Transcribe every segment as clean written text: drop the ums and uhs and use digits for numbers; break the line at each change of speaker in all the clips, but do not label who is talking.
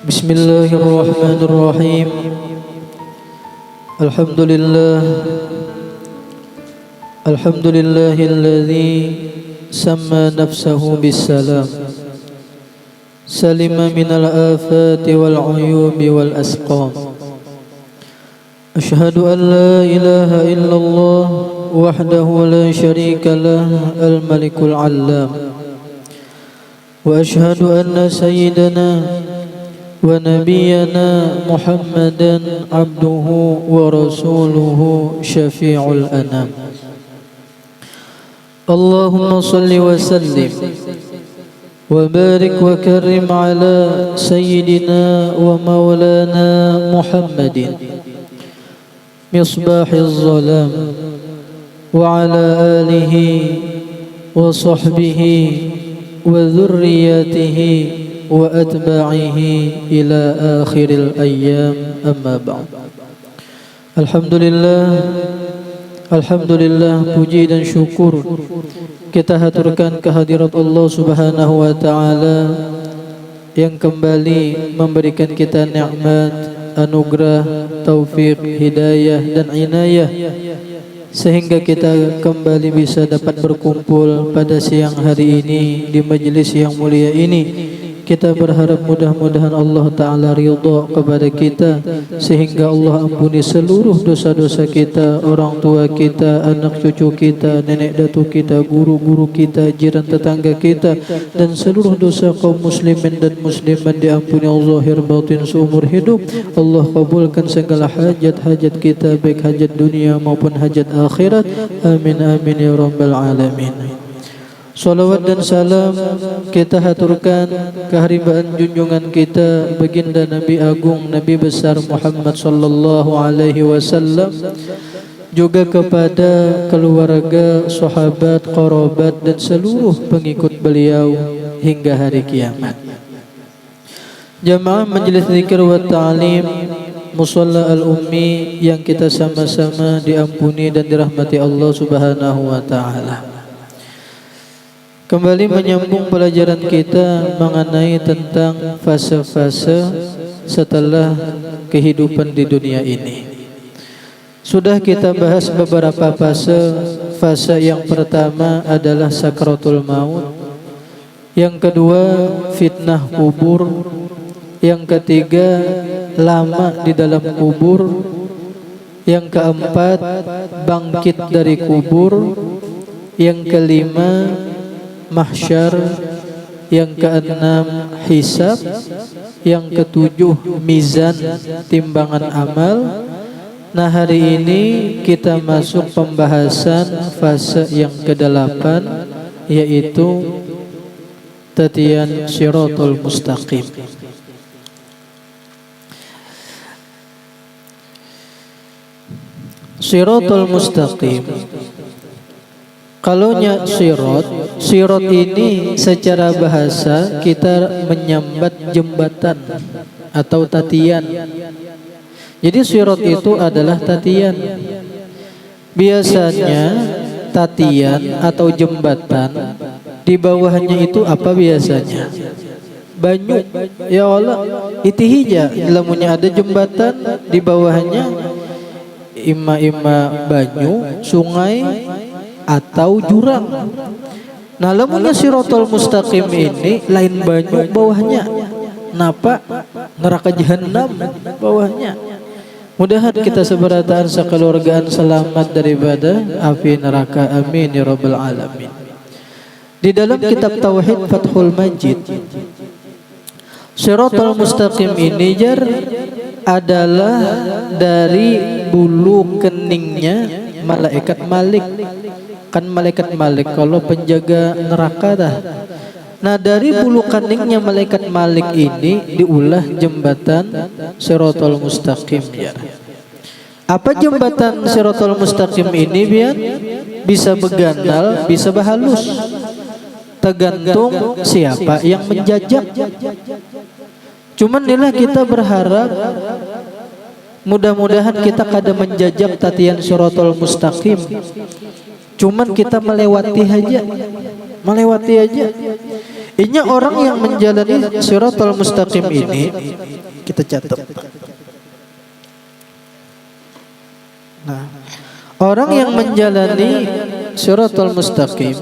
Bismillahirrahmanirrahim. Alhamdulillah. Alhamdulillahilladzi samma nafsahu bisalam. Salima minal afati wal uyubi wal asqam. Ashhadu an la ilaha illallah wahdahu la syarika lah al-malikul allam. Wa ashhadu anna sayyidana wa nabiyyana Muhammadan abduhu wa rasuluhu syafi'ul anam. Allahumma salli wa sallim wa barik wa karrim ala sayyidina wa maulana Muhammadin misbahiz zalam wa ala alihi wa sahbihi wa dhurriyyatihi wa atba'ihi ila akhiril ayyam amma ba'd. Alhamdulillah, puji dan syukur kita haturkan kehadirat Allah Subhanahu wa taala yang kembali memberikan kita nikmat, anugerah, taufik, hidayah dan inayah sehingga kita kembali bisa dapat berkumpul pada siang hari ini di majelis yang mulia ini. Kita berharap mudah-mudahan Allah Ta'ala ridha kepada kita sehingga Allah ampuni seluruh dosa-dosa kita, orang tua kita, anak cucu kita, nenek datuk kita, guru-guru kita, jiran tetangga kita, dan seluruh dosa kaum muslimin dan muslimat diampuni Allah zahir batin seumur hidup. Allah kabulkan segala hajat-hajat kita, baik hajat dunia maupun hajat akhirat. Amin amin ya rabbal alamin. Salawat dan salam kita haturkan keharimbaan junjungan kita baginda Nabi Agung, Nabi besar Muhammad sallallahu alaihi wasallam, juga kepada keluarga, sahabat, qarabat dan seluruh pengikut beliau hingga hari kiamat. Jamaah Majelis Zikir wa Ta'lim Musalla Al-Ummi yang kita sama-sama diampuni dan dirahmati Allah Subhanahu wa taala. Kembali menyambung pelajaran kita mengenai tentang fase-fase setelah kehidupan di dunia ini. Sudah kita bahas beberapa fase. Fase yang pertama adalah sakratul maut. Yang kedua fitnah kubur. Yang ketiga lama di dalam kubur. Yang keempat bangkit dari kubur. Yang kelima mahsyar, yang keenam hisab, yang ketujuh mizan timbangan amal. Nah, hari ini kita masuk pembahasan fase yang ke-8 yaitu tatian Shiratul Mustaqim. Shiratul Mustaqim, kalaunya sirat ini secara bahasa kita menyambat jembatan atau tatian. Jadi sirat itu adalah tatian. Biasanya tatian atau jembatan di bawahnya itu apa biasanya? Banyu. Ya Allah, itu hija. Lamunnya ada jembatan di bawahnya ima banyu, sungai atau jurang. Nah, lamunnya Shiratul Mustaqim ini lain banyu bawahnya. Napa? Neraka jahanam bawahnya. Mudahan kita seberataan sekeluargaan selamat daripada api neraka. Amin ya rabbal alamin. Di dalam kitab Tauhid Fathul Majid, Shiratul Mustaqim ini adalah dari bulu keningnya malaikat Malik. Kan malaikat Malik kalau penjaga neraka dah. Nah, dari bulu keningnya malaikat Malik ini diulah jembatan Shiratul Mustaqim ya. Apa jembatan Shiratul Mustaqim ini biar bisa begandal, bisa bahalus. Tergantung siapa yang menjajak. Cuman inilah kita berharap mudah-mudahan kita kada menjajak tatian Shiratul Mustaqim. Cuman kita melewati aja. Inya orang yang menjalani siratal mustaqim ini, kita catat. Nah, orang yang menjalani siratal mustaqim.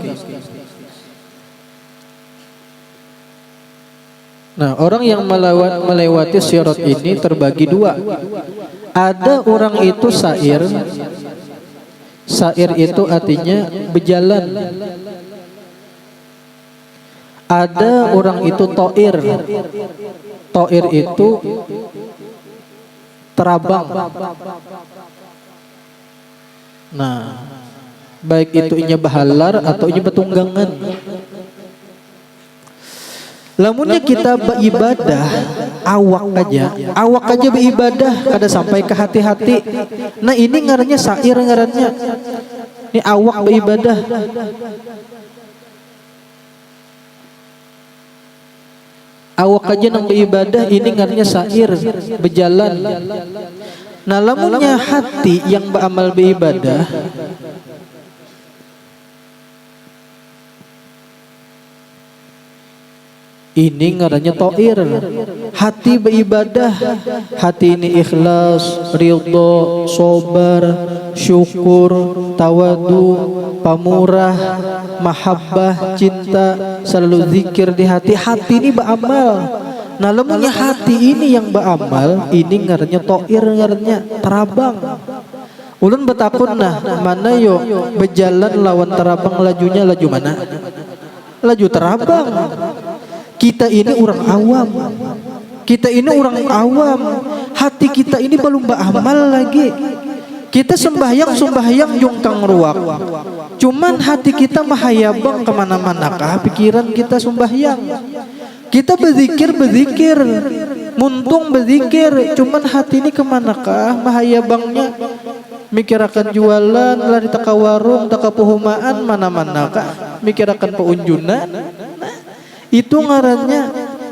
Nah, orang yang melewati sirat ini terbagi dua. Ada orang itu sair. Sair itu artinya berjalan. Ada orang itu to'ir. To'ir itu terabang. Nah, baik itu inya bahalar atau inya betunggangan. Lamunnya kita beribadah awak aja beribadah kada sampai ke hati-hati. Nah ini ngarannya sair ngarannya. Ini awak beribadah. Awak aja nang beribadah ini ngarannya sair berjalan. Nah lamunnya hati yang beramal beribadah, ini ngarannya to'ir. Hati beribadah, hati ini ikhlas, ridho, sabar, syukur, tawadu, pamurah, mahabbah, cinta, selalu zikir di hati. Hati ini beramal. Nah lemahnya hati ini yang beramal, ini ngarannya to'ir, ngarannya terabang. Ulun betakun nah mana yo berjalan lawan terabang, lajunya laju mana? Laju terabang. Kita ini orang awam. Kita ini orang awam. Hati kita ini belum beramal lagi. Kita sembahyang jungkang ruak. Cuman hati kita mahayabang kemana-mana kah pikiran kita sembahyang. Kita berzikir, muntung berzikir. Cuman hati ini kemanakah mahayabangnya? Mikirakan jualan, lari taka warung, taka puhumaan, mana-mana kah? Mikirakan peunjunan. Itu ngarannya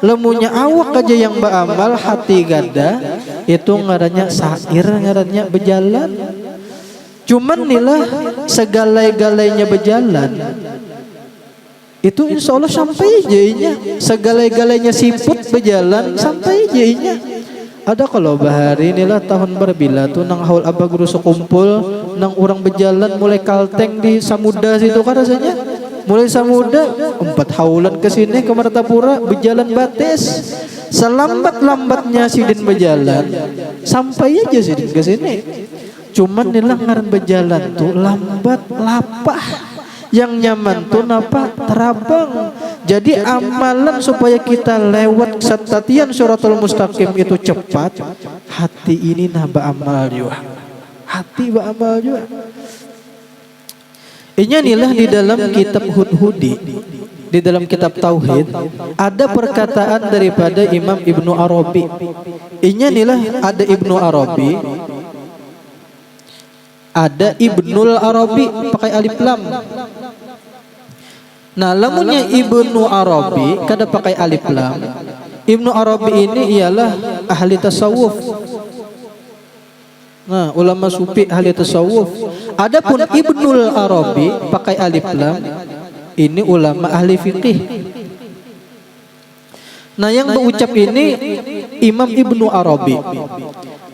lemunya awak aja yang beramal, hati gada. Itu ngarannya sair, ngarannya berjalan. Cuman nilah segalai-galainya berjalan. Itu insya Allah sampai jadinya. Segalai-galainya siput berjalan sampai jadinya. Ada kalau bahari inilah tahun berbila tuh nang haul abah guru sekumpul nang orang berjalan mulai kalteng di Samuda situ kan rasanya. Mulai Samuda 4 haulan ke sini ke Martapura berjalan batis. Selambat-lambatnya sidin berjalan sampai aja sidin ke sini. Cuman nilang ngaran berjalan tuh lambat lapah. Yang nyaman tuh napa terabang. Jadi amalan supaya kita lewat satatian suratul mustaqim itu cepat, hati ini nah beramal juga. Hati beramal juga. Inilah di dalam kitab Hudhudi, di dalam kitab Tauhid ada perkataan daripada Imam Ibnu Arabi. Inilah ada Ibnu Arabi, ada Ibnul Arabi pakai alif lam. Nah, lamunnya Ibnu Arabi kada pakai alif lam. Ibnu Arabi ini ialah ahli tasawuf. Nah, ulama sufi ahli tasawuf. Adapun Ibnul Arabi pakai alif lam, ini ulama ahli fikih. Nah, yang berucap ini Imam Ibnu Arabi.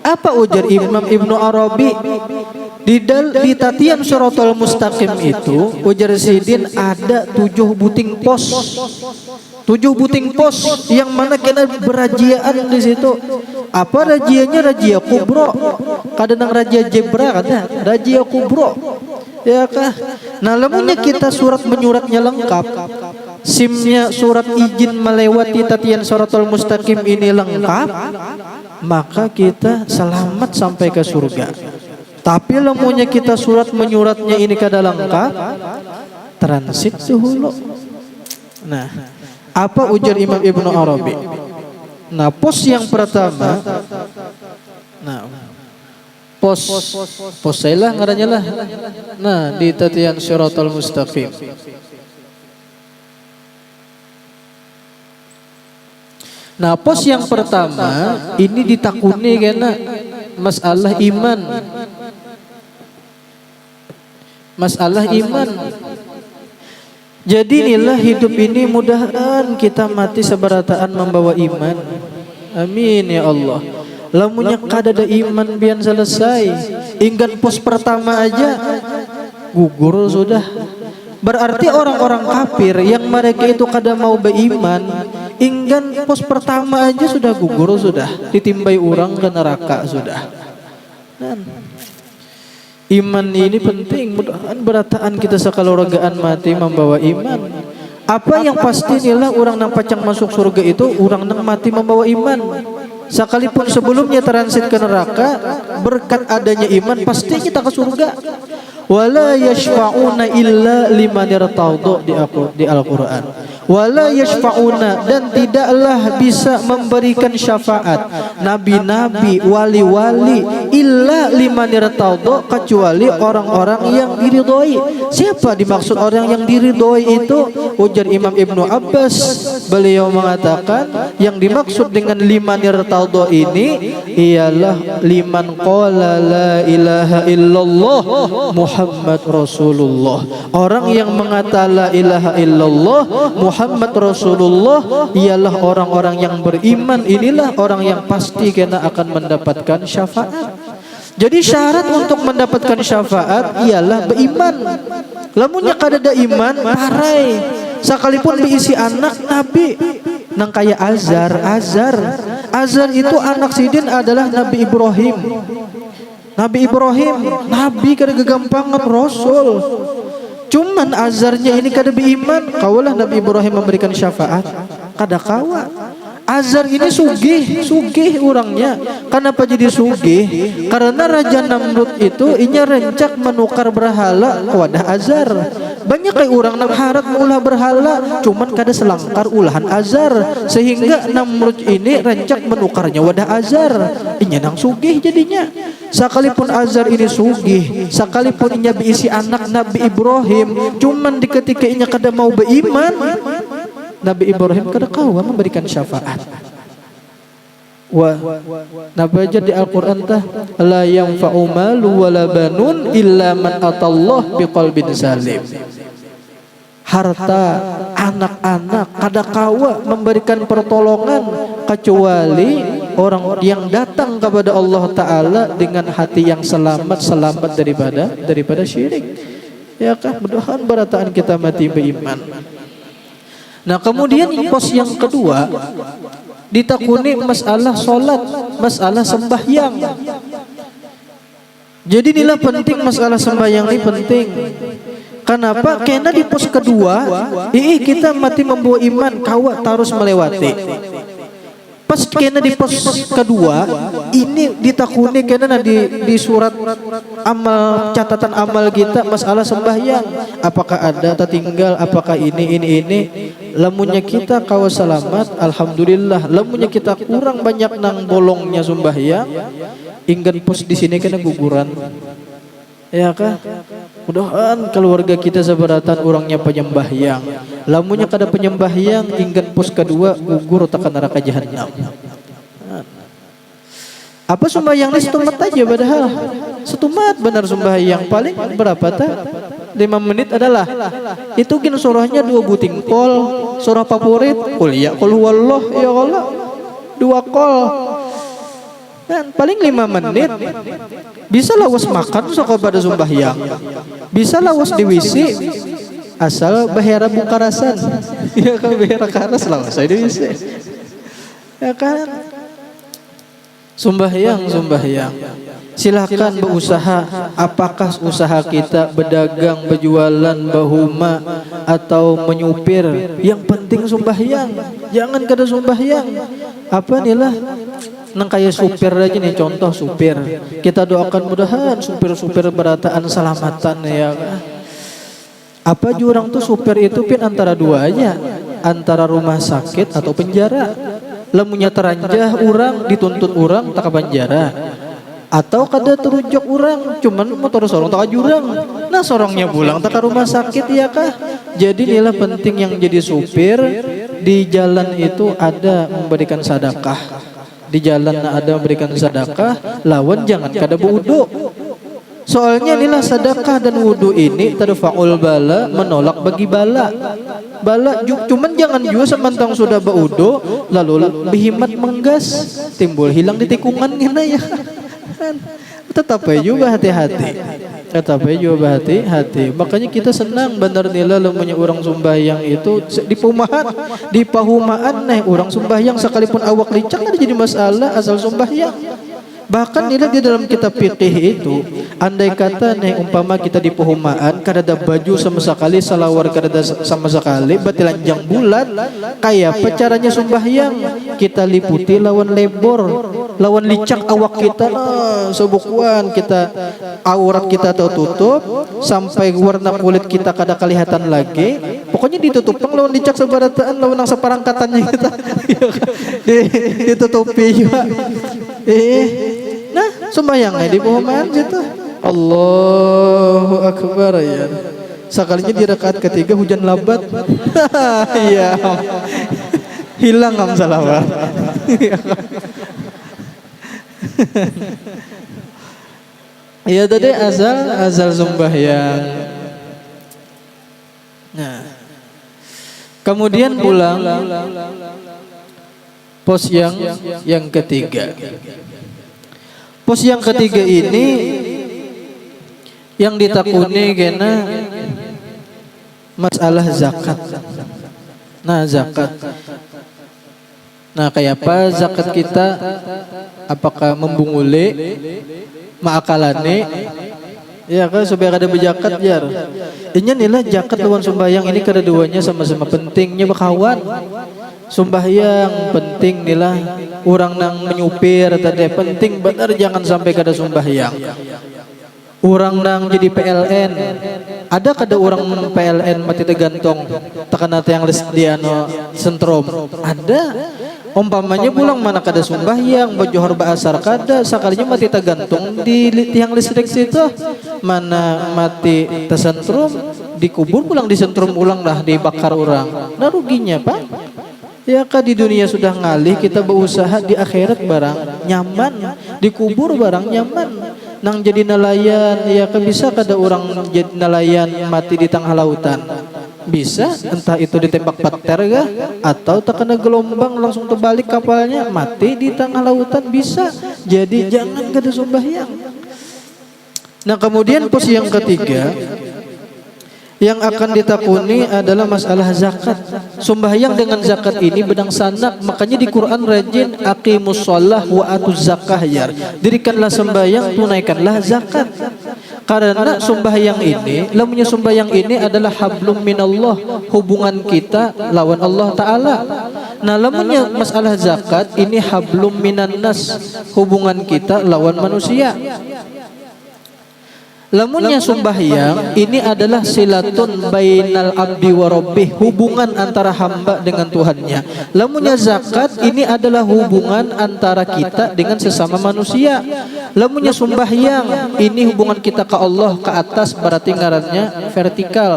Apa ujar Imam Ibnu Arabi? Di tatian suratul mustaqim itu ujar sidin ada 7 buting pos. 7 buting pos yang mana kena berajiaan di situ. Apa rajianya? Rajia kubro. Kadang rajia jebra kada, rajia kubro. Ya kah? Nah, lamunnya kita surat menyuratnya lengkap, simnya surat izin melewati tatian suratul mustaqim ini lengkap, maka kita selamat sampai ke surga. Tapi lamunnya kita surat menyuratnya ini kada lengkap, transit dahulu. Nah, apa ujar Imam Ibnu Arabi? Nah, pos yang pertama, nah, pos saya lah ngarannya lah. Nah, di tatian siratal mustaqim. Nah, pos yang pertama ini ditakuni karena masalah iman. Masalah iman. Jadi inilah hidup ini, mudahan kita mati seberataan membawa iman. Amin ya Allah. Lamunya kadada iman biar selesai. Inggan pos pertama aja gugur sudah. Berarti orang-orang kafir yang mereka itu kada mau beriman, inggan pos pertama aja sudah gugur sudah, ditimbai orang ke neraka sudah. Dan iman ini penting, mudahan berataan kita sekalorogaan mati membawa iman. Apa yang pasti inilah orang nang pacang masuk surga itu orang nang mati membawa iman. Sekalipun sebelumnya transit ke neraka, berkat adanya iman pasti kita ke surga. Wala yashfa'una illa liman irtadha di Al-Qur'an. Wala yashfa'una, dan tidaklah bisa memberikan syafaat nabi-nabi, wali-wali, illa liman irtadha, kecuali orang-orang yang diridhoi. Siapa dimaksud orang yang diridhoi itu? Ujar Imam Ibnu Abbas, beliau mengatakan yang dimaksud dengan liman irtadha ini ialah liman qala la ilaha illallah Muhammad Rasulullah. Orang yang mengatakan la ilaha illallah Muhammad Rasulullah ialah orang-orang yang beriman. Inilah orang yang pasti kena akan mendapatkan syafaat. Jadi syarat untuk mendapatkan syafaat ialah beriman. Lamunnya kadada iman parai. Sekalipun diisi anak Nabi nang kaya Azar itu anak sidin adalah Nabi Ibrahim. Nabi kada kegampangan Rasul. Cuman Azarnya ini kada beriman, kawalah Nabi Ibrahim memberikan syafaat, kada kawa. Azar ini sugih orangnya. Kenapa jadi sugih? Karena Raja Namrud itu inya rencak menukar berhala kepada Azar. Banyak kayak orang nang harap mengulah berhala, cuman kada selangkar ulahan Azar, sehingga Namrud ini rencak menukarnya wadah Azar. Inya nang sugih jadinya. Sekalipun Azar ini sugih, sekalipun inya diisi anak Nabi Ibrahim, cuman di ketika inya kada mau beriman, Nabi Ibrahim kada kawa memberikan syafaat. Wah, napa aja di Al-Qur'an tah la yanfa'u malu wala banun illa man atallah biqalbin salim. Harta, anak-anak kada kawa memberikan pertolongan kecuali orang yang datang kepada Allah Ta'ala dengan hati yang selamat daripada syirik. Ya kan, mudah-mudahan berataan kita mati beriman. Nah, kemudian pos yang kedua ditakuni masalah solat, masalah sembahyang. Jadi inilah penting, masalah sembahyang ini penting. Kenapa? Karena di pos kedua kita mati membawa iman, kawa terus melewati. Pas kena di pos kedua ini ditakuni kena di surat amal, catatan amal kita masalah sembahyang. Apakah ada tertinggal? Apakah ini? Lamunnya kita kawa selamat, alhamdulillah. Lamunnya kita kurang banyak nang bolongnya sembahyang, ingin pos di sini kena guguran. Ya kan? Mudahan keluarga kita seberatan orangnya penyembahyang. Lamunnya kada penyembahyang, ingin pos kedua gugur tekan neraka jahanam. Apa sembahyang ini setumat aja padahal. Setumat benar sembahyang, paling berapa ta? 5 menit adalah. Itu gin surahnya 2 buting kol, surah favorit, qul ya qul huwallah ya Allah. 2 kol. Dan paling 5 menit. Bisa lawas makan sok pada sembahyang. Bisa lawas di WC asal bahera bukarasan. Ya kan, bahera karas lawas di WC. Ya kan. Sembahyang. Silahkan berusaha. Apakah usaha kita berdagang, berjualan, berhuma atau menyupir, yang penting sembahyang. Jangan kada sembahyang. Apa inilah nang kayak supir aja nih, contoh supir. Kita doakan mudahan supir-supir berataan selamatan ya. Apa jurang tuh supir itu pin antara dua aja, antara rumah sakit atau penjara. Lamunya teranjah orang, dituntut orang tak penjara, atau kada terujuk orang cuman motor sorong tak jurang, nah sorongnya pulang tak ke rumah sakit ya kah. Jadi inilah penting yang jadi supir. Di jalan itu ada memberikan sedekah, di jalan ada memberikan sedekah, lawan jangan kada bodoh. Soalnya inilah sedekah dan wudu ini tadfa'ul bala, menolak bagi bala. Cuman jangan juga semantang sudah baudu lalu bihimat menggas, timbul hilang di tikungan ngena ya. Tetap juga hati-hati. Makanya kita senang benar nila lamunnya orang sembahyang itu di pahumaan nih orang sembahyang sekalipun awak licak ada jadi masalah asal sembahyang. Bahkan nila di dalam kitab fikih itu, andai kata nih umpama kita di pehumaan kadada baju sama sekali, salawar kadada sama sekali, batilanjang bulan, kayak apa caranya sembahyang? Kita liputi lawan lebor, lawan licak awak kita, sebukuan kita aurat kita tertutup sampai warna kulit kita kada kelihatan lagi. Pokoknya ditutup lawan licak sebarataan, lawan yang seperangkatannya kita ditutupi juga. Nah, sembahyangnya di pehumaan situ. Allahu Akbar ya. Sekalinya di rakaat ketiga hujan lebat. Iya. Hilang am salawat. Iya tadi asal sembahyang. Nah. Kemudian pulang pos yang ketiga. Pos yang ketiga ini yang ditakuni kena masalah zakat. Nah, zakat. Nah, kayak apa zakat kita? Apakah membungule, maakalane? Ya kan supaya kada berzakat jar. Inya nilai zakat lawan sembahyang ini keduanya sama-sama pentingnya bakawan. Sembahyang penting nilai orang nang menyupir tadi penting benar jangan sampai kada sembahyang. Orang nang jadi PLN ada kada orang PLN mati tergantung tekan yang les dia no sentrum ada. Umpamanya pulang mana kada sembahyang bajohor baasar kada sakalinya mati tergantung di tiang listrik situ mana mati tersentrum dikubur pulang disentrum ulang lah dibakar orang. Nah ruginya pak. Ya kah di dunia sudah ngalih kita berusaha di akhirat barang nyaman dikubur barang nyaman nang jadi nelayan ya kah bisa kada orang jadi nelayan mati di tengah lautan bisa entah itu ditembak pater kah atau terkena gelombang langsung terbalik kapalnya mati di tengah lautan bisa jadi jangan kada sembahyang. Nah kemudian pos yang ketiga yang akan ditakuni adalah masalah zakat. Sembahyang dengan zakat ini bedang sanak. Makanya di Quran rajin aqimus shalah wa atuz zakah ya. Dirikanlah sembahyang, tunaikanlah zakat. Karena sembahyang ini, lamunnya sembahyang ini adalah hablum minallah, hubungan kita lawan Allah Ta'ala. Nah lamunnya masalah zakat ini hablum minan nas, hubungan kita lawan manusia. Lamunnya sembahyang ini adalah silatun bainal abdi wa rabbih, hubungan antara hamba dengan Tuhannya. Lamunnya zakat ini adalah hubungan antara kita dengan sesama manusia. Lamunnya sembahyang ini hubungan kita ke Allah ke atas berarti ngarannya vertikal.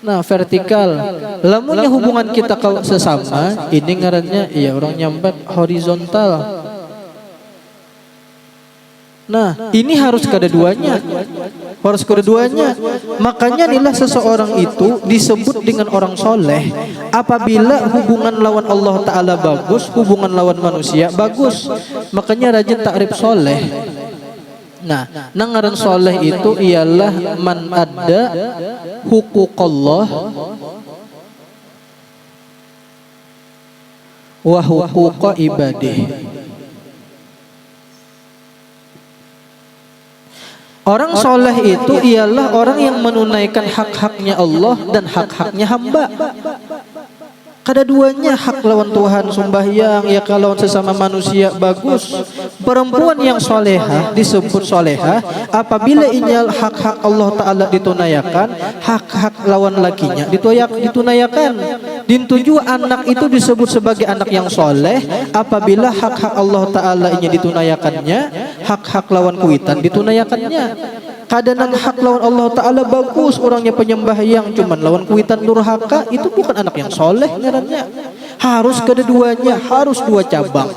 Nah vertikal. Lamunnya hubungan kita ke sesama ini ngarannya ya orang nyambat horizontal. Nah, ini harus kedua-duanya. Makanya inilah seseorang itu disebut dengan orang soleh apabila hubungan lawan Allah Ta'ala bagus, hubungan lawan manusia bagus. Makanya rajin takrif soleh. Nah, ngaran soleh itu ialah man adda huquqallah wa huquqa ibadih. Orang soleh itu ialah orang yang menunaikan hak-haknya Allah dan hak-haknya hamba. Kedua-duanya hak lawan Tuhan sembahyang ya kalau sesama manusia bagus. Perempuan yang solehah disebut solehah apabila inyal hak-hak Allah Ta'ala ditunaikan, hak-hak lawan lakinya ditunaikan. Dintuju anak itu disebut sebagai anak yang soleh apabila hak-hak Allah Ta'ala inya ditunaikannya, hak-hak lawan kuitan ditunaikannya. Kadang hak lawan Allah Ta'ala bagus, orangnya penyembahyang cuman lawan kuitan durhaka, itu bukan anak yang soleh ngarannya. Harus kedua-duanya, harus dua cabang.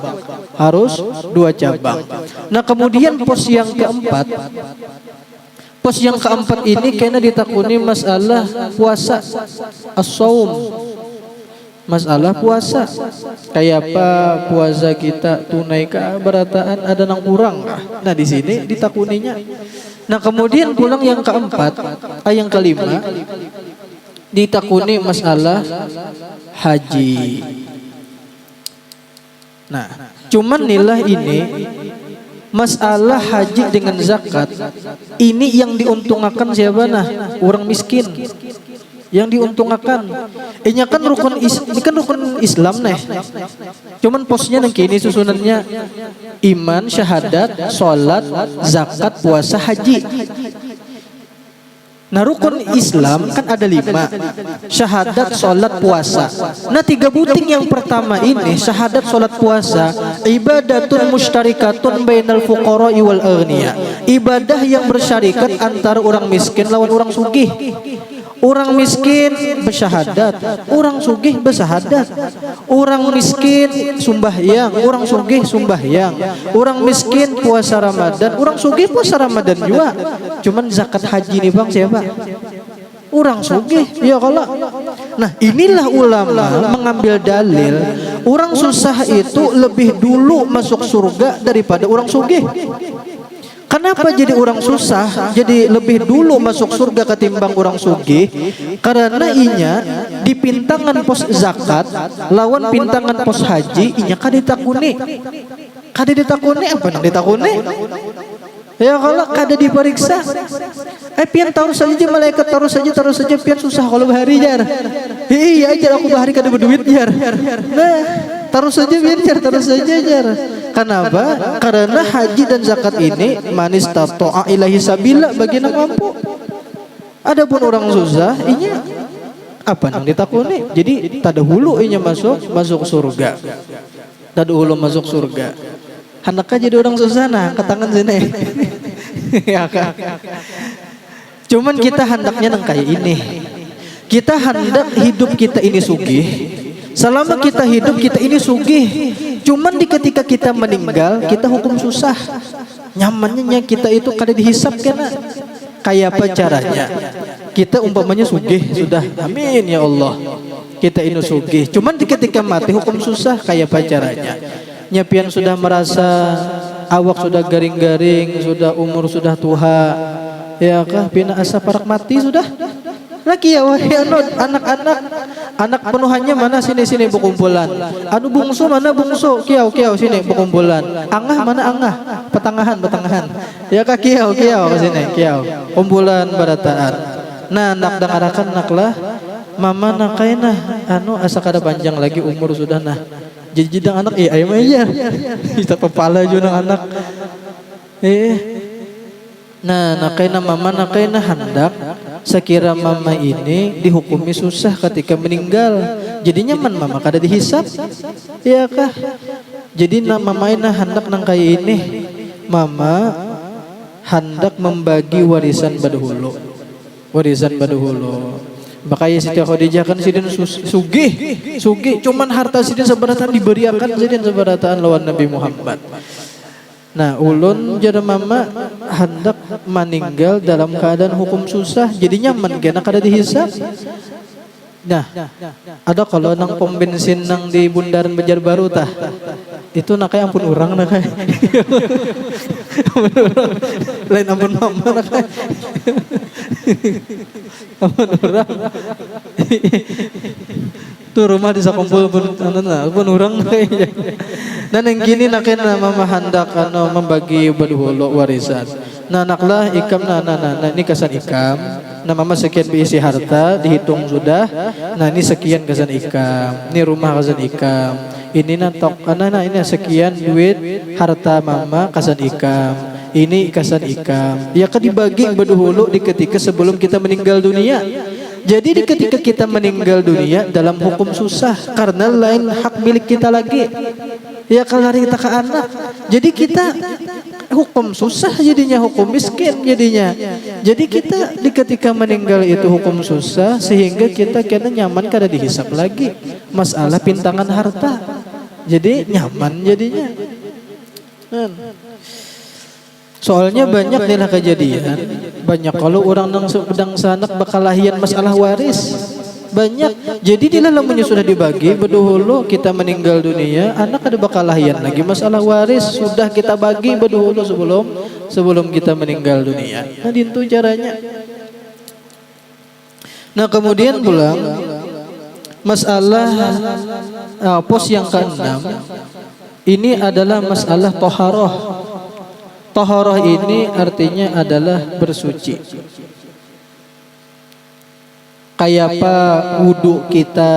Harus 2 cabang. Nah, kemudian pos yang keempat. Pos yang keempat ini kena ditakuni masalah puasa, as-shaum. Masalah puasa. Kayak apa puasa kita tunai ke berataan ada nang kurang. Nah, di sini ditakuninya. Nah, kemudian pulang yang keempat, yang kelima ditakuni masalah haji. Nah, cuman nilai ini masalah haji dengan zakat ini yang diuntungkan siapa? Nah, orang miskin yang diuntungkan. Ini kan rukun Islam nih. Cuman posnya nang kini susunannya iman, syahadat, salat, zakat, puasa, haji. Nah, rukun Islam kan ada 5. Syahadat, salat, puasa. Nah, 3 buting yang pertama ini syahadat, salat, puasa, ibadatun mustarikatun bainal fuqara'i wal aghniya. Ibadah yang bersyarikat antara orang miskin lawan orang sugih. Orang miskin bersyahadat, orang sugih bersyahadat. Orang miskin sumbahyang, orang sugih sumbahyang. Orang miskin puasa Ramadan, orang sugih puasa Ramadan juga. Cuman zakat haji nih Bang siapa? Orang sugih, ya kalau. Nah, inilah ulama mengambil dalil orang susah itu lebih dulu masuk surga daripada orang sugih. Kenapa jadi orang susah jadi lebih dulu masuk surga ketimbang orang sugih? Karena inya di pintangan pos zakat lawan pintangan pos haji inya kada ditakuni. Kada ditakuni apa nang ditakuni? Ya kalau kada diperiksa. Pian taruh saja malaikat taruh saja pian susah kalau bahari jar. Iya jar aku bahari kada berduit jar. Nah, taruh saja pian jar, taruh saja jar. Kenapa? Karena haji dan zakat ini manis tato'a ilahi sabila bagi yang mampu. Adapun orang susah inya apa nang ditakuni? Jadi tada hulu inya masuk surga. Tada hulu masuk surga. Anaknya jadi orang susah nah ke tangan sini. Ya kan? Cuman kita hendaknya nang kayak ini. Kita hendak hidup kita ini sugih. Selama kita hidup kita ini sugih. Cuman di ketika kita meninggal kita hukum susah. Nyamannya kita itu kada dihisap kena. Kayak apa caranya? Kita umpamanya sugih sudah. Amin ya Allah. Kita ini sugih. Cuman di ketika mati hukum susah kayak apa caranya? Nyapian sudah merasa awak sudah garing-garing, sudah umur sudah tua, ya kah pina asa parak mati sudah. Lagi ya anak penuhannya mana sini berkumpulan. Anu bungsu mana bungsu, kiau sini berkumpulan. Angah mana angah, petangahan. Ya kah kiau ke sini kiau. Kumpulan barataan. Nah nak dengarakan nak lah, mama nakaina anu asa kada panjang lagi umur sudah nah. Jadi anak ayam aja. Kita kepala juga anak. Nah, nakaina mama nakaina hendak sekira mama ini dihukumi susah ketika meninggal. Jadi nyaman mama kada dihisap. Ya kah? Jadi mama ina hendak nang kayak ini. Mama hendak membagi warisan badahulu. Makanya Siti Khadijah kan sidin sugih cuman harta sidin seberatan diberiakan sidin seberatan lawan Nabi Muhammad. Nah, ulun jadi mama hendak meninggal dalam keadaan hukum susah jadi nyaman kena kada dihisap. Nah, ada kalau nang pom bensin nang di Bundaran Banjarbaru tah. Itu nak kayak ampun orang nak kayak. Lain ampun mama nak kayak. Ampun orang. Tuh rumah di sakumpul pun orang kayak. Dan yang gini nak kena mama hendak membagi badhulu warisan. Nah naklah ikam nah ini kesan ikam. Nah mama sekian berisi harta dihitung sudah. Nah ini sekian kesan ikam. Ini rumah kesan ikam. Ini nantok nah ini sekian duit harta mama kesan ikam. Ini kesan ikam. Ya kan dibagi badhulu di ketika sebelum kita meninggal dunia. Jadi di ketika kita meninggal dunia dalam hukum susah karena lain hak milik kita lagi. Ya kalau kita ke anak. Jadi kita hukum susah jadinya, hukum miskin jadinya. Jadi kita di ketika meninggal itu hukum susah sehingga kita kena nyaman kada dihisap lagi. Masalah pintangan harta. Jadi nyaman jadinya. Soalnya banyak nih kejadian, banyak kalau orang nang sedang sanak bakalahian masalah waris. Banyak. Jadi di lamunnya sudah dibagi berdahulu kita meninggal dunia, anak ada bakalahian lagi masalah waris sudah kita bagi berdahulu sebelum kita meninggal dunia. Nah, itu caranya. Nah, kemudian pulang masalah pos yang ke-6 ini adalah masalah toharoh. Toharoh ini artinya adalah bersuci. Kayak apa wudu kita,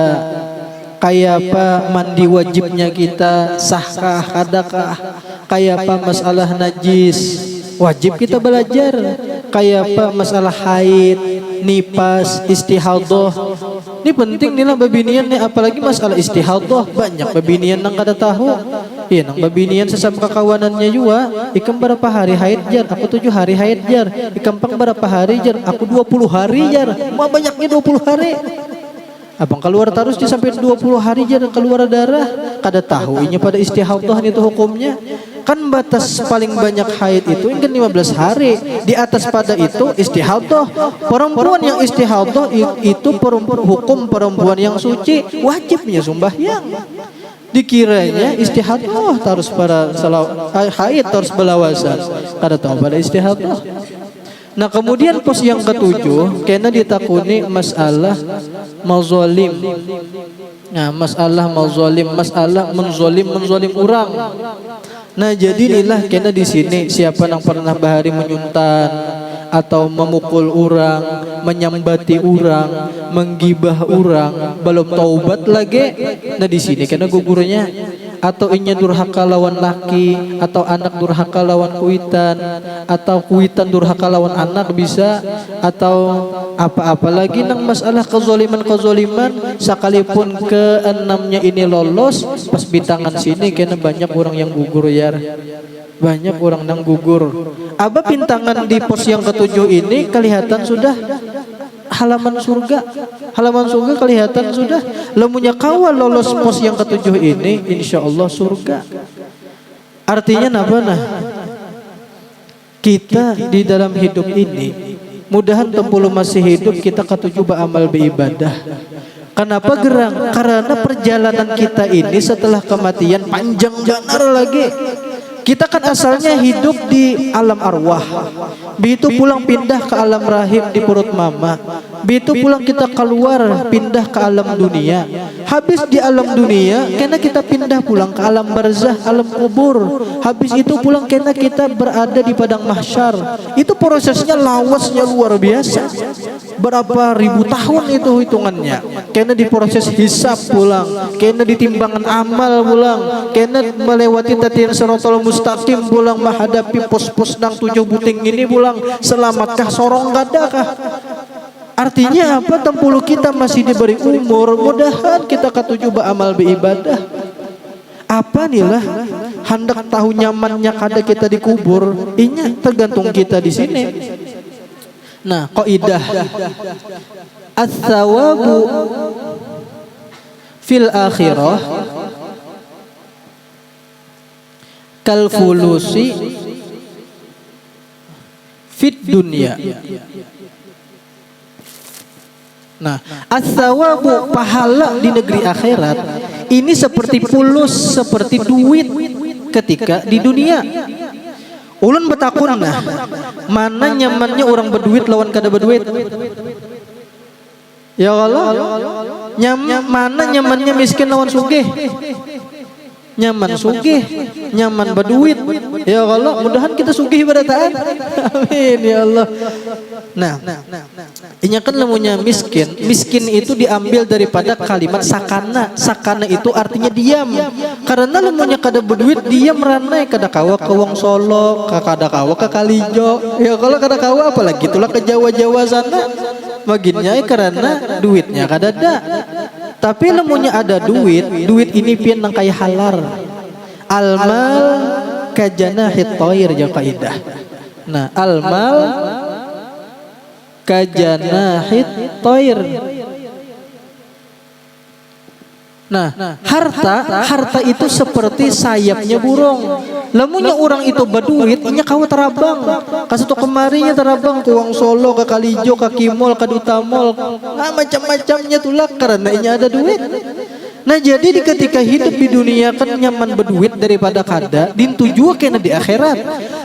kayak apa mandi wajibnya kita, sahkah, adakah, kayak apa masalah najis, wajib kita belajar, kayak apa masalah haid, nipas, istihadah. Ini penting nih lah babinian nih, apalagi masalah istihadah banyak babinian nang kada tahu. Iya, nang babinian sesama kawanannya juga, ikam berapa hari haid jar, aku 7 hari haid jar, ikam pang berapa hari jar, aku 20 hari jar, mau banyaknya 20 hari. Abang keluar terus di sampai 20 hari jar keluar darah, kada tahu inya pada istihadah itu hukumnya. Kan batas paling banyak haid itu kan 15 hari. Di atas pada itu istihadah. Perempuan yang istihadah itu hukum perempuan yang suci, wajibnya sembahyang. Dikiranya istihadah terus para haid terus belawasan. Kada tahu pada istihadah. Nah, kemudian pos yang ke-7 kena ditakuni masalah mazalim. Nah, masalah mazalim, masalah menzolim orang. Nah, jadi inilah kena di sini siapa yang pernah bahari menyuntan atau memukul orang, menyambati orang, menggibah orang, belum taubat lagi. Nah, di sini kena gugurnya. Atau inya durhaka lawan laki, atau anak durhaka lawan kuitan, atau kuitan durhaka lawan anak bisa, atau apa-apa lagi nang masalah kezoliman sekalipun ke-6-nya ini lolos pas bitangan sini kena banyak orang yang gugur ya. Banyak orang yang gugur. Aba pintangan di pos yang ke-7 ini kelihatan sudah halaman surga. Halaman surga kelihatan sudah. Lamunya kawal lolos pos yang ke-7 ini, insya Allah surga. Artinya apa nah? Kita di dalam hidup ini, mudahan tempulu masih hidup kita ke-7 beramal beribadah. Kenapa gerang? Karena perjalanan kita ini setelah kematian panjang benar lagi. Kita kan asalnya hidup di alam arwah. Begitu pulang pindah ke alam rahim di perut mama. Begitu pulang kita keluar pindah ke alam dunia. Habis di alam dunia, karena kita pindah pulang ke alam barzah, alam kubur. Habis itu pulang karena kita berada di padang mahsyar. Itu prosesnya lawasnya luar biasa. Berapa ribu tahun itu hitungannya. Karena diproses hisab pulang, karena ditimbangan amal pulang, karena melewati tatian siratal mustaqim pulang, menghadapi pos-pos nang 7 buting ini pulang. Selamatkah sorong gadakah? Artinya apa? Tempulu kita masih diberi umur, mudahan kita ke-7 beramal beribadah. Apa nih lah hendak tahu nyamannya kada kita dikubur, inya tergantung kita di sini. Nah, kaidah as-sawabu fil akhirah kal fulusi fit dunya. Nah, as-sawabu pahala di negeri akhirat ini seperti fulus, seperti duit ketika di dunia. Ulun betakun nah, mana nyamannya orang berduit lawan kada berduit? Ya Allah, mana nyamannya miskin lawan sugih? Nyaman sugih, nyaman berduit. Ya Allah, mudahan kita sugih pada taat. Amin ya Allah. Nah, ini kan lemunya miskin. Miskin itu diambil daripada kalimat sakana. Sakana itu artinya diam. Karena lemunya kada berduit diam ranai, kada kawa ke wong Solo, kada kawa ke Kalijo. Ya kalau kada kawa apalagi itulah ke Jawa-Jawa sana. Baginnya karena duitnya kada ada. Tapi lemunya ada duit, duit ini pian nang kaya halar. Almal kajanahit toir ya kaidah. Nah, almal kajanahit toir. Nah, harta itu seperti sayapnya burung. Lamunnya orang itu berduit, inya kawa terabang. Kasatu kemarinya terabang ke Wang Solo, ke Kalijo, ke Kimol, ke Duta Mall, macam-macamnya tulak karena inya ada duit. Nah jadi ketika hidup di dunia kan nyaman berduit daripada kada, dintuju kena di akhirat.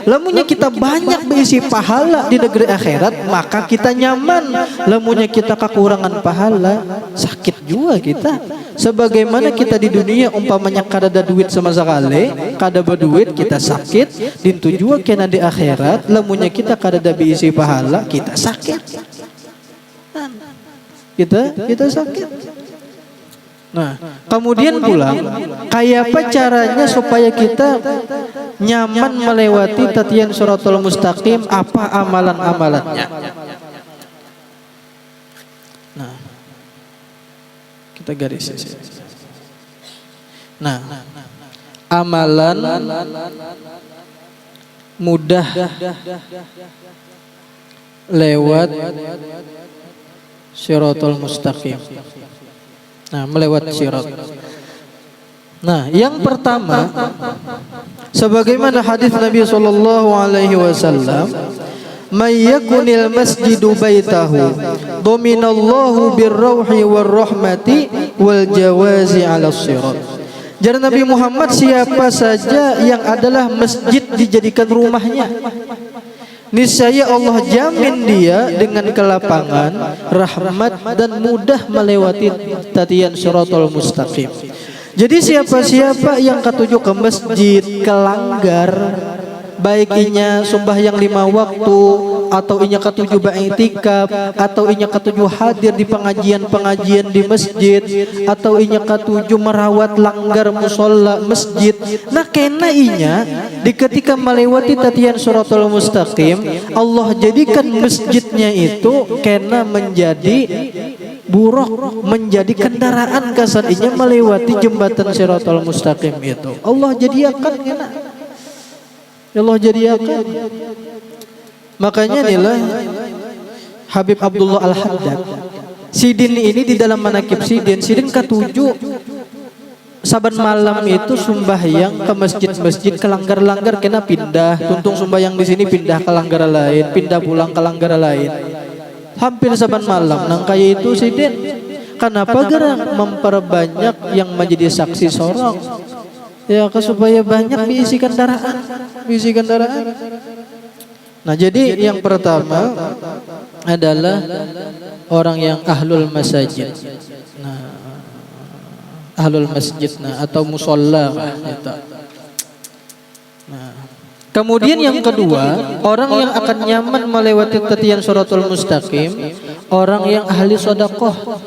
Lamunnya kita banyak berisi pahala di negeri akhirat, maka kita nyaman. Lamunnya kita kekurangan pahala, sakit juga kita. Sebagaimana kita di dunia umpamanya kada ada duit sama sekali, kada berduit kita sakit, dintuju kena di akhirat. Lamunnya kita kada ada berisi pahala, kita sakit. Kita sakit. Nah, kemudian pula kayak apa caranya supaya kita nyaman melewati tatian Shiratal Mustaqim, apa amalan-amalannya? Nah, kita garis. Nah, amalan mudah lewat Shiratal Mustaqim. Nah, melewati sirat. Nah, yang pertama, sebagaimana hadis Nabi sallallahu alaihi wasallam, "May yakunil masjidu baitahu, dominallahu birrauhi warahmati wal jawazi 'ala sirat." Jar Nabi Muhammad, siapa saja yang adalah masjid dijadikan rumahnya, niscaya Allah jamin dia dengan kelapangan, rahmat dan mudah melewati tatian Shiratal Mustaqim. Jadi siapa-siapa yang ketujuh ke masjid, kelanggar, baik inya sembahyang 5 waktu, atau inya ketujuh ba'iktikaf, atau inya ketujuh hadir di pengajian-pengajian di masjid, atau inya ketujuh merawat langgar musola masjid. Nah kena inya di ketika melewati tatian Shiratal Mustaqim, Allah jadikan masjidnya itu kena menjadi buruk, menjadi kendaraan kasan inya melewati jembatan Shiratal Mustaqim itu. Allah jadikan kena. Allah jadikan. Makanya inilah Habib Abdullah Al-Haddad, Sidin ini di dalam manakib Sidin ketujuh saban malam itu sembahyang ke masjid-masjid, ke langgar-langgar kena pindah, tuntung sembahyang di sini pindah ke langgar lain, pindah pulang ke langgar lain. Hampir saban malam nang kaya itu Sidin. Kenapa gerak memperbanyak yang menjadi saksi sorong? Ya supaya banyak diisi kendaraan, Nah jadi yang pertama adalah orang yang ahlul masajid. Nah, ahlul masjid atau musolla. Nah, kemudian yang kedua, orang yang akan nyaman melewati tatian Shiratal Mustaqim, orang yang ahli sedekah.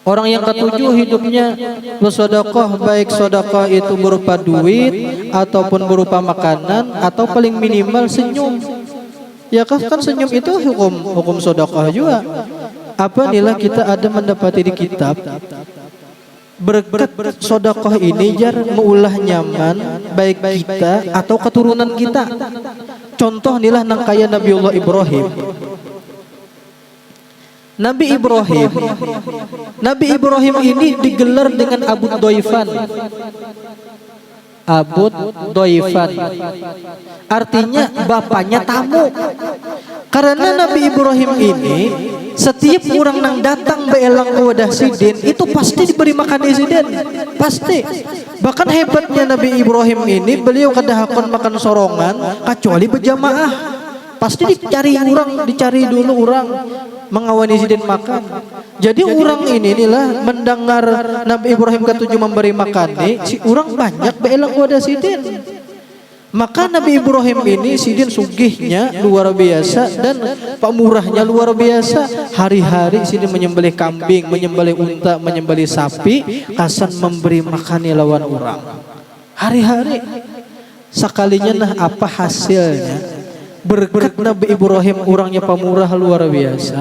Orang yang ketujuh hidupnya bersedekah, baik sedekah itu berupa duit ataupun berupa makanan, atau paling minimal senyum. Ya kan senyum itu hukum sedekah juga. Apa nilai kita ada mendapati di kitab, berkat sedekah ini jar meulah nyaman baik kita atau keturunan kita. Contoh nilai nang kaya Nabiullah Ibrahim. Nabi Ibrahim ini digelar dengan Abu Doifan. Artinya bapaknya tamu. Karena Nabi Ibrahim ini setiap orang yang datang beelang ke wadah Sidin itu pasti diberi makan di Sidin. Pasti. Bahkan hebatnya Nabi Ibrahim ini, beliau kadahakon makan sorongan kecuali berjamaah. Pasti dicari dulu orang mengawani Sidin makan. Jadi orang ini inilah mendengar Nabi Ibrahim ketujuh memberi makan nih, si orang banyak beelang wadah Sidin. Maka Nabi Ibrahim ini Sidin sugihnya luar biasa dan pemurahnya luar biasa. Hari-hari Sidin menyembelih kambing, menyembelih unta, menyembelih sapi, kasan memberi makan lawan orang. Hari-hari. Sekalinya nah apa hasilnya? Berkat Nabi Ibrahim orangnya pemurah luar biasa.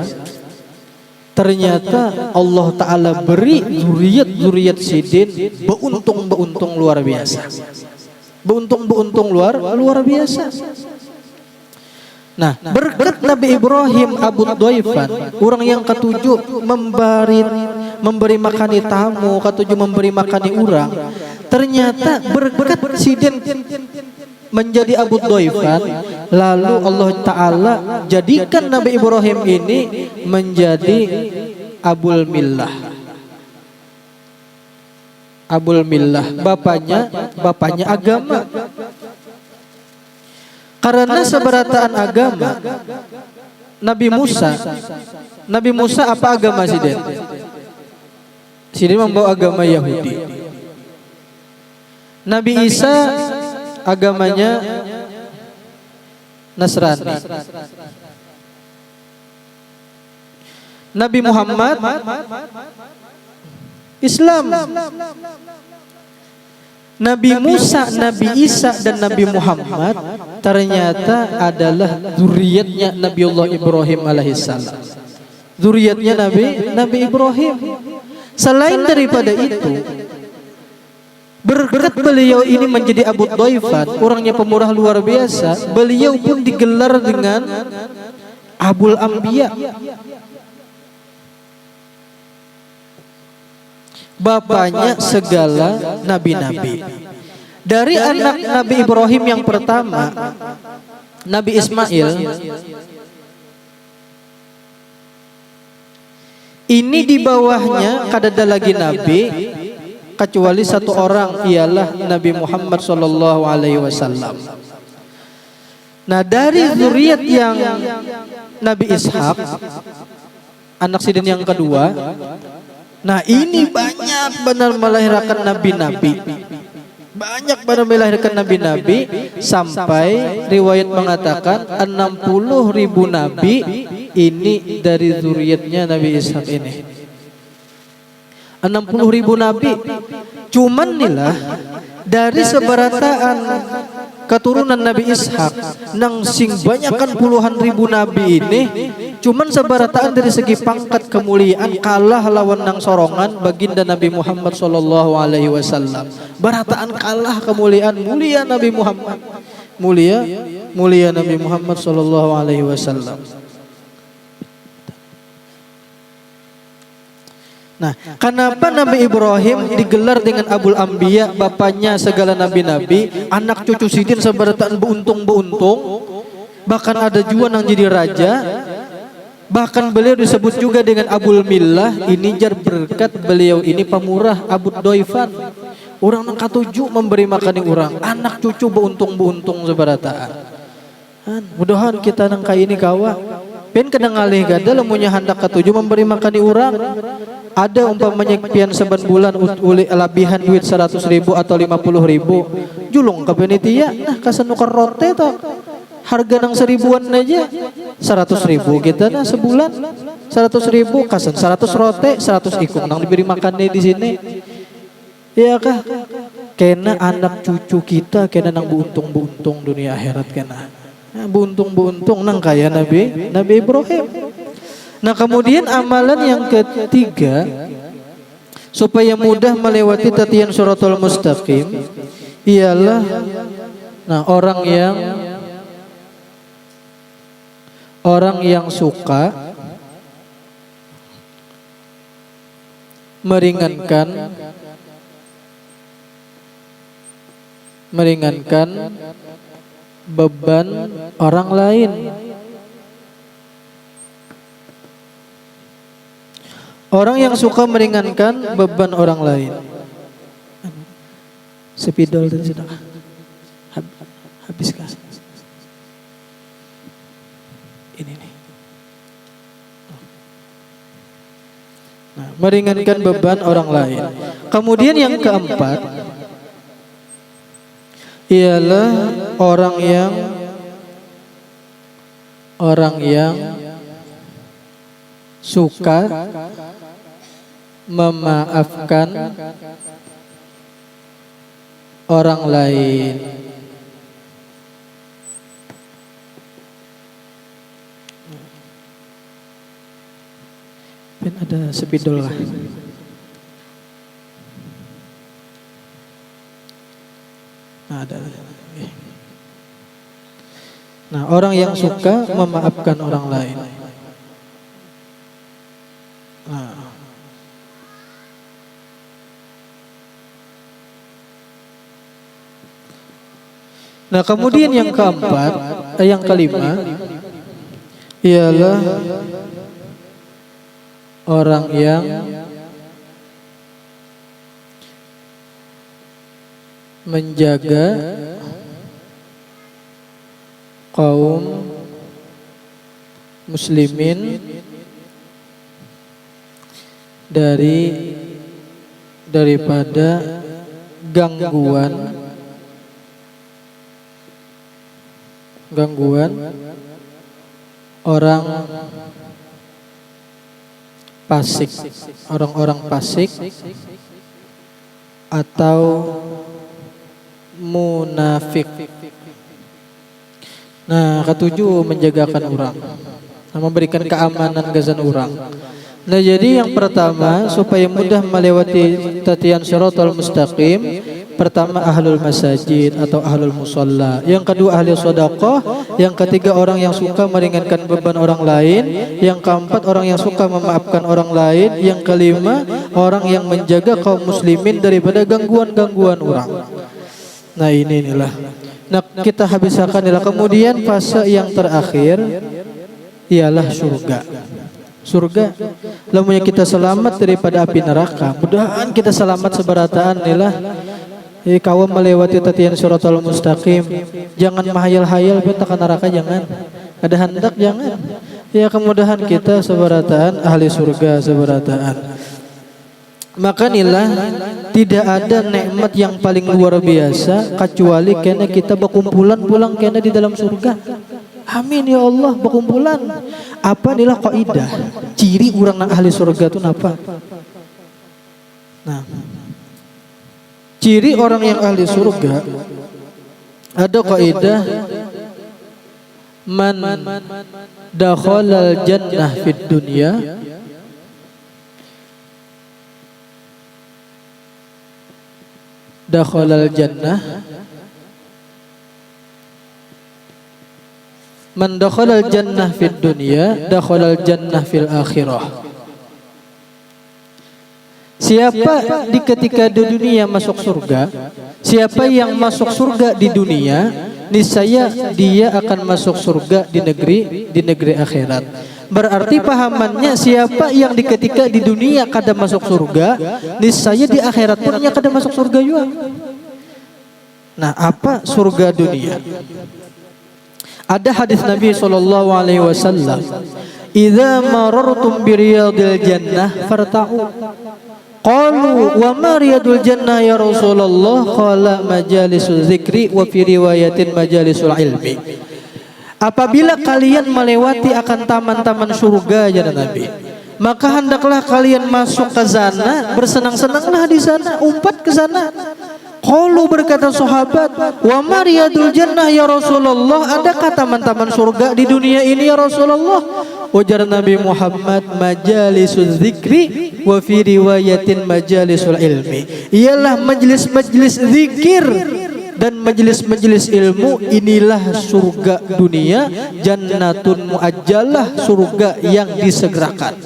Ternyata Allah Ta'ala beri zuriat Sidin beuntung luar biasa. Beuntung luar biasa. Nah, berkat Nabi Ibrahim Abu Doifan, orang yang ketujuh memberi makani tamu, ketujuh memberi makani orang. Ternyata berkat Siden menjadi Abu Dhaifan, lalu Allah Ta'ala jadikan Nabi Ibrahim ini menjadi Abul Millah. Abul Millah, bapaknya agama. Karena seberataan agama, Nabi Musa apa agama Siden? Siden membawa agama Yahudi. Nabi Isa agamanya Nasrani. Nabi Muhammad Islam. Nabi Musa, Nabi Isa dan Nabi Muhammad ternyata adalah zuriatnya Nabiullah Ibrahim alaihissalam. Zuriatnya Nabi Ibrahim. Selain daripada itu, berkat beliau ini menjadi Abu Dhaifan, orangnya pemurah luar biasa, beliau pun digelar dengan Abul Anbiya. Bapaknya segala nabi-nabi. Dari anak Nabi Ibrahim yang pertama, Nabi Ismail, ini di bawahnya kadada lagi nabi kecuali satu orang, ialah Nabi Muhammad sallallahu alaihi wasallam. Nah, dari zuriat yang Nabi Ishak, anak Siden yang kedua, nah ini banyak benar melahirkan nabi-nabi. Banyak benar melahirkan nabi-nabi, sampai riwayat mengatakan 60.000 nabi ini dari zuriatnya Nabi Ishak ini. 60.000 nabi. Cuman nilah dari seberataan keturunan Nabi Ishak nang sing banyakan puluhan ribu nabi ini, cuman seberataan dari segi pangkat kemuliaan kalah lawan nang sorongan baginda Nabi Muhammad sallallahu alaihi wasallam. Berataan kalah kemuliaan, mulia Nabi Muhammad. Mulia Nabi Muhammad sallallahu alaihi wasallam. Nah, kenapa Nabi Ibrahim digelar dengan Abul Anbiya, bapaknya segala nabi-nabi, anak cucu Sidin seberataan beuntung-beuntung, bahkan ada juga yang jadi raja, bahkan beliau disebut juga dengan Abul Millah. Ini jar berkat beliau ini pemurah Abu Dhaifan, orang yang ketujuh memberi makan orang, anak cucu beuntung-beuntung seberataan. Mudahan kita nang kaya ini kawa, pen kadang ngalih gada lemunya hendak ketujuh memberi makan orang. Ada umpamanya pian seban bulan uli labihan duit 100.000 atau 50.000, julung ke penitia, nah kasanukar rote toh harga nang 1.000-an aja 100.000 kita nah sebulan 100.000 kasan 100 rote 100 ikut nang diberi makannya di sini, iya kah? Kena anak cucu kita kena nang buntung dunia akhirat kena. Nah, buntung nang kaya Nabi Ibrahim. Nah, kemudian amalan yang ketiga supaya mudah melewati tatian Shiratal Mustaqim ialah orang yang suka meringankan beban orang lain. Orang yang suka meringankan beban orang lain. Sepidol tadi sudah habiskah? Ini nih. Nah, meringankan beban orang lain. Kemudian yang keempat ialah orang yang suka memaafkan orang lain. Ben ada sepidol lah. Nah, ada. Nah, orang yang suka memaafkan orang lain. Nah, kemudian yang keempat, yang kelima ialah orang yang menjaga kaum muslimin daripada gangguan orang fasik, orang-orang fasik atau munafik. Nah, ketujuh menjagakan orang, memberikan keamanan gazan orang. Nah, jadi yang pertama supaya mudah melewati tatian siratal mustaqim, pertama ahlul masajid atau ahlul musalla. Yang kedua ahli sedekah, yang ketiga orang yang suka meringankan beban orang lain, yang keempat orang yang suka memaafkan orang lain, yang kelima orang yang menjaga kaum muslimin daripada gangguan-gangguan orang. Nah, inilah. Nah, kita habiskan adalah kemudian fase yang terakhir ialah surga. Surga, lamunya kita selamat daripada api neraka. Mudahan kita selamat seberataan inilah. Kawam melewati tatian siratal mustaqim. Jangan mahayal-hayal betakan neraka, jangan. Ada hendak jangan. Ya, kemudahan kita seberataan ahli surga seberataan. Maka inilah tidak ada nikmat yang paling luar biasa kecuali karena kita berkumpulan pulang karena di dalam surga. Amin ya Allah, berkumpulan. Apa inilah kaidah ciri orang ahli surga itu apa? Nah, ciri orang yang ahli surga ada kaidah man dakhalal jannah fid dunya dakhalal jannah man dakhalal jannah fid dunya dakhalal jannah fil akhirah. Siapa di ketika di dunia masuk surga, siapa yang masuk surga di dunia, niscaya dia akan masuk surga di negeri akhirat. Berarti pahamannya siapa yang di ketika di dunia kada masuk surga, niscaya di akhirat pun nya kada masuk surga juga. Nah, apa surga dunia? Ada hadis Nabi SAW, "Idza marartum bi riyadil jannah farta'u." Qalu wa ma riyadul jannah ya Rasulullah? Qala majalisul zikri wa fi riwayatin majalisul ilmi. Apabila kalian melewati akan taman-taman surga ya Nabi, maka hendaklah kalian masuk ke sana, bersenang-senanglah di sana, umpat ke sana. Qalu berkata sahabat, wa ma riyadul jannah ya Rasulullah? Adakah taman-taman surga di dunia ini ya Rasulullah? Ujar Nabi Muhammad, majalisul zikri wa fi riwayatin majalisul ilmi. Ialah majlis-majlis zikir dan majlis-majlis ilmu. Inilah surga dunia, jannatun muajjalah, surga yang disegerakan.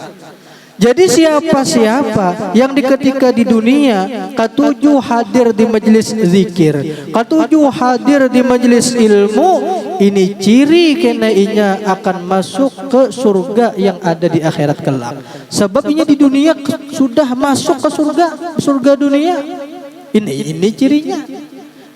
Jadi siapa-siapa yang ketika di dunia ketujuh hadir di majelis zikir, ketujuh hadir di majelis ilmu, ini ciri kena inya akan masuk ke surga yang ada di akhirat kelak. Sebab inya di dunia sudah masuk ke surga dunia. Ini cirinya.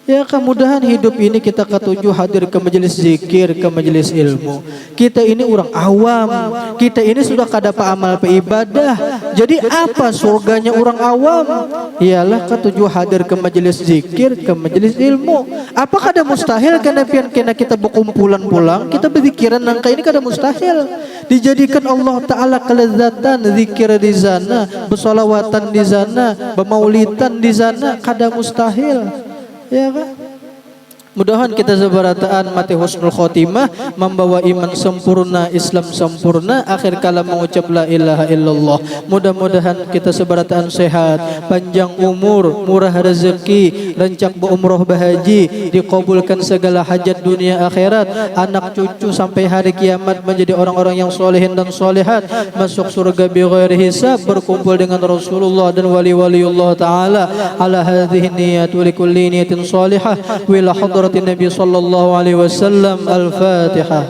Ya, kemudahan hidup ini kita ketujuh hadir ke majelis zikir, ke majelis ilmu. Kita ini orang awam, kita ini sudah kada amal ibadah. Jadi apa surganya orang awam? Ialah ketujuh hadir ke majelis zikir, ke majelis ilmu. Apa kada mustahil kena kita berkumpulan pulang, kita berzikiran nangka ini kada mustahil. Dijadikan Allah Ta'ala kelezatan zikir di sana, bersolawatan di sana, bermaulidan di sana, kada mustahil. Ya kan? Mudahan kita sebarataan mati husnul khotimah, membawa iman sempurna, Islam sempurna, akhir kala mengucap la ilaha illallah. Mudah-mudahan kita sebarataan sehat, panjang umur, murah rezeki, rancak berumroh bahaji, dikabulkan segala hajat dunia akhirat, anak cucu sampai hari kiamat menjadi orang-orang yang solehin dan solehat, masuk surga bighairi hisab, berkumpul dengan Rasulullah dan wali-waliullah ta'ala ala hadhihi niyat wa likulli niyatin salihah wa ila hadrat hadratin Nabi sallallahu alaihi wasallam. Al-Fatihah.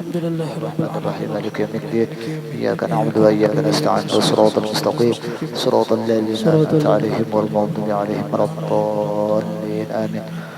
Bismillahirrahmanirrahim. Maliki yaumiddin. Iyyaka na'budu wa iyyaka nasta'in. Shiratal mustaqim. Shiratal ladzina an'amta 'alaihim ghairil maghdubi 'alaihim waladdallin. Amin.